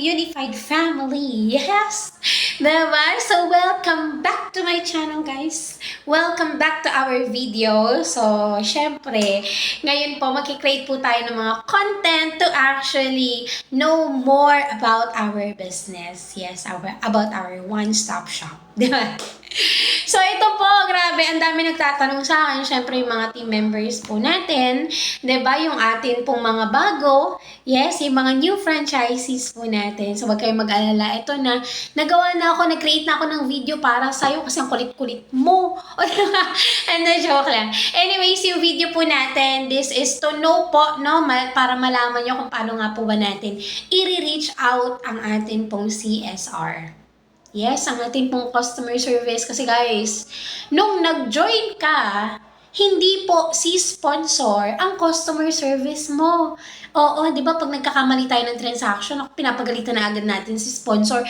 unified family. Yes! Diba? So, welcome back to my channel, guys. Welcome back to our video. So, syempre, ngayon po, magkikreate po tayo ng mga content to actually know more about our business. Yes, about our one-stop shop. Diba? So, ito po, grabe, ang dami nagtatanong sa akin. Syempre, yung mga team members po natin. 'Di ba? Yung atin pong mga bago. Yes, yung mga new franchisees po natin. So, wag kayong mag-alala. Ito na, nagawa na ako, nag-create na ako ng video para sa'yo kasi ang kulit-kulit mo. And joke lang. Anyways, yung video po natin, this is to know po, no? Para malaman nyo kung paano nga po ba natin i-reach out ang atin pong CSR. Yes, ang ating pong customer service. Kasi guys, nung nag-join ka, hindi po si sponsor ang customer service mo. Oo, di ba pag nagkakamali tayo ng transaction, pinapagalitan na agad natin si sponsor.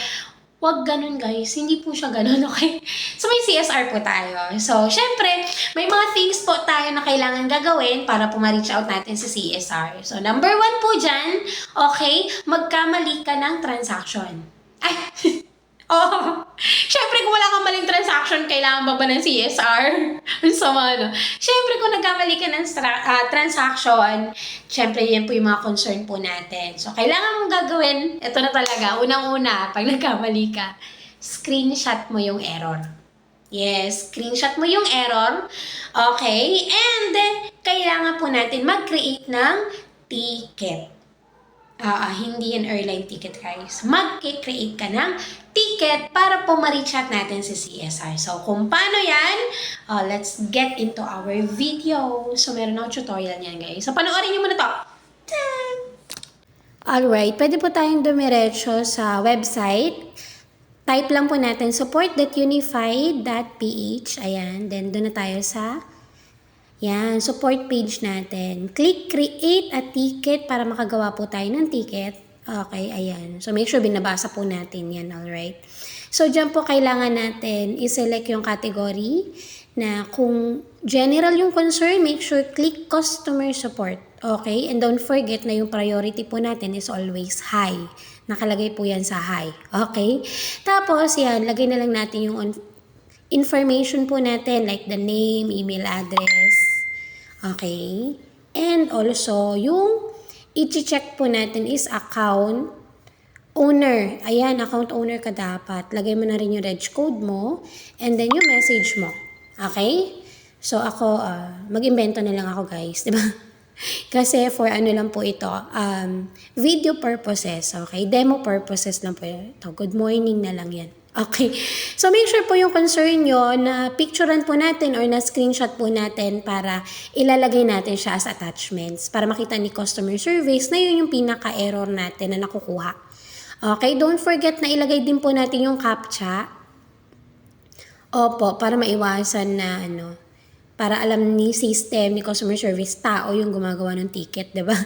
Wag ganun guys, hindi po siya ganun, okay? So may CSR po tayo. So, syempre, may mga things po tayo na kailangan gagawin para po ma-reach out natin sa CSR. So, number 1 po dyan, okay, magkamali ka ng transaction. Ay, oh, syempre kung wala kang maling transaction, kailangan ba ng CSR? Ang sama, no? Syempre kung nagkamali ka ng transaction, syempre yan po yung mga concern po natin. So, kailangan mong gagawin, ito na talaga, unang-una, pag nagkamali ka, screenshot mo yung error. Yes, screenshot mo yung error. Okay, and then, kailangan po natin mag-create ng ticket. Hindi yan airline ticket, guys. Mag-create ka ng ticket para po ma-reach out natin si CSR. So, kung paano yan, let's get into our video. So, meron akong tutorial niyan, guys. So, panoorin niyo muna to. Alright, pwede po tayong dumiretso sa website. Type lang po natin support.unified.ph. Ayan, then doon na tayo sa yan, support page natin. Click create a ticket para makagawa po tayo ng ticket. Okay, ayan. So, make sure binabasa po natin yan, alright? So, dyan po kailangan natin i-select yung category na kung general yung concern, make sure click customer support. Okay? And don't forget na yung priority po natin is always high. Nakalagay po yan sa high. Okay? Tapos, yan, lagay na lang natin yung information po natin like the name, email address. Okay? And also, yung i-check po natin is account owner. Ayan, account owner ka dapat. Lagay mo na rin yung reg code mo and then yung message mo. Okay? So, ako, mag-invento na lang ako, guys. Diba? Kasi for ano lang po ito, video purposes. Okay? Demo purposes lang po ito. Good morning na lang yan. Okay. So, make sure po yung concern nyo na picturean po natin or na screenshot po natin para ilalagay natin siya as attachments para makita ni customer service na yun yung pinaka-error natin na nakukuha. Okay. Don't forget na ilagay din po natin yung CAPTCHA. Opo, para maiwasan na para alam ni system, ni customer service, tao yung gumagawa ng ticket, diba?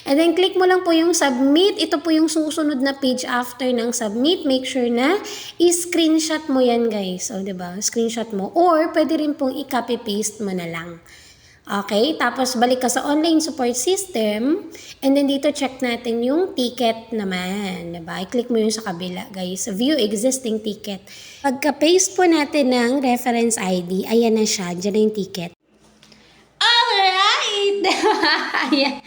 And then, click mo lang po yung submit. Ito po yung susunod na page after ng submit. Make sure na i-screenshot mo yan, guys. O, diba? Screenshot mo. Or, pwede rin pong i-copy-paste mo na lang. Okay? Tapos, balik ka sa online support system. And then, dito check natin yung ticket naman. Diba? I-click mo yung sa kabila, guys. View existing ticket. Pagka-paste po natin ng reference ID, ayan na siya. Diyan na yung ticket. Alright! Ayan.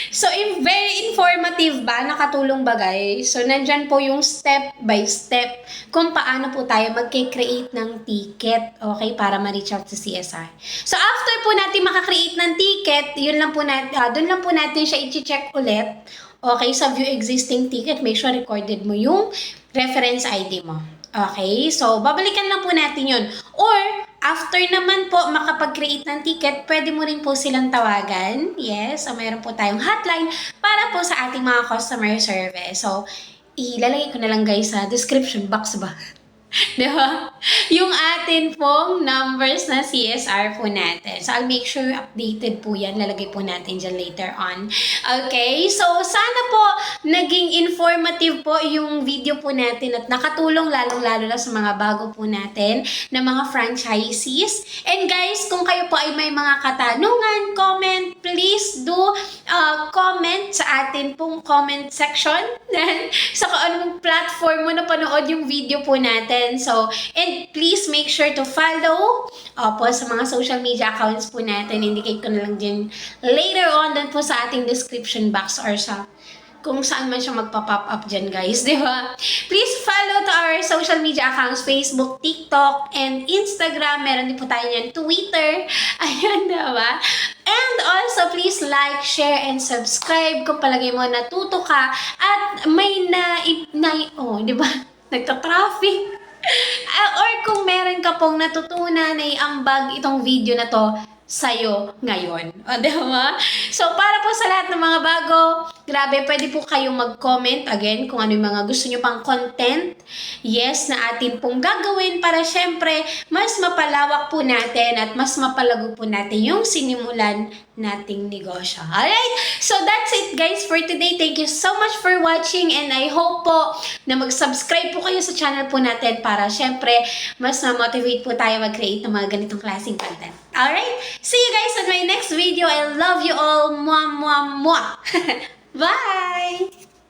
So, very informative ba? Nakatulong ba, guys? So, nandyan po yung step by step kung paano po tayo mag-create ng ticket, okay, para ma-reach out sa CSR. So, after po natin makakreate ng ticket, yun lang po doon lang po natin siya i-check ulit. Okay, sa view existing ticket, make sure recorded mo yung reference ID mo. Okay, so babalikan lang po natin yun. Or, after naman po makapag-create ng ticket, pwede mo rin po silang tawagan. Yes, so mayroon po tayong hotline para po sa ating mga customer service. So, ilalagay ko na lang guys sa description box ba? Di ba? Yung atin pong numbers na CSR po natin. So, I'll make sure updated po yan. Lalagay po natin dyan later on. Okay? So, sana po naging informative po yung video po natin at nakatulong lalong-lalo na sa mga bago po natin na mga franchisees. And guys, kung kayo po ay may mga katanungan, comment, please do comment sa atin pong comment section. Then, sa kung anong platform mo na panood yung video po natin. So, and please make sure to follow po sa mga social media accounts po natin. Indicate ko na lang din later on dun po sa ating description box or sa kung saan man siya magpa-pop up dyan, guys, di ba? Please follow to our social media accounts, Facebook, TikTok, and Instagram. Meron din po tayo yan, Twitter. Ayan, di ba? And also, please like, share, and subscribe kung palagay mo natuto ka at may di ba? Nagka-traffic. Or kung meron ka pong natutunan na iambag itong video na to sa'yo ngayon. O, di ba? So, para po sa lahat ng mga bago, grabe, pwede po kayong mag-comment again kung ano yung mga gusto nyo pang content. Yes, na atin pong gagawin para syempre, mas mapalawak po natin at mas mapalago po natin yung sinimulan nating negosyo. Alright? So, that's it guys for today. Thank you so much for watching and I hope po na mag-subscribe po kayo sa channel po natin para syempre, mas na-motivate po tayo mag-create ng mga ganitong klaseng content. Alright? See you guys on my next video. I love you all. Mwah, mwah, mwah. Bye!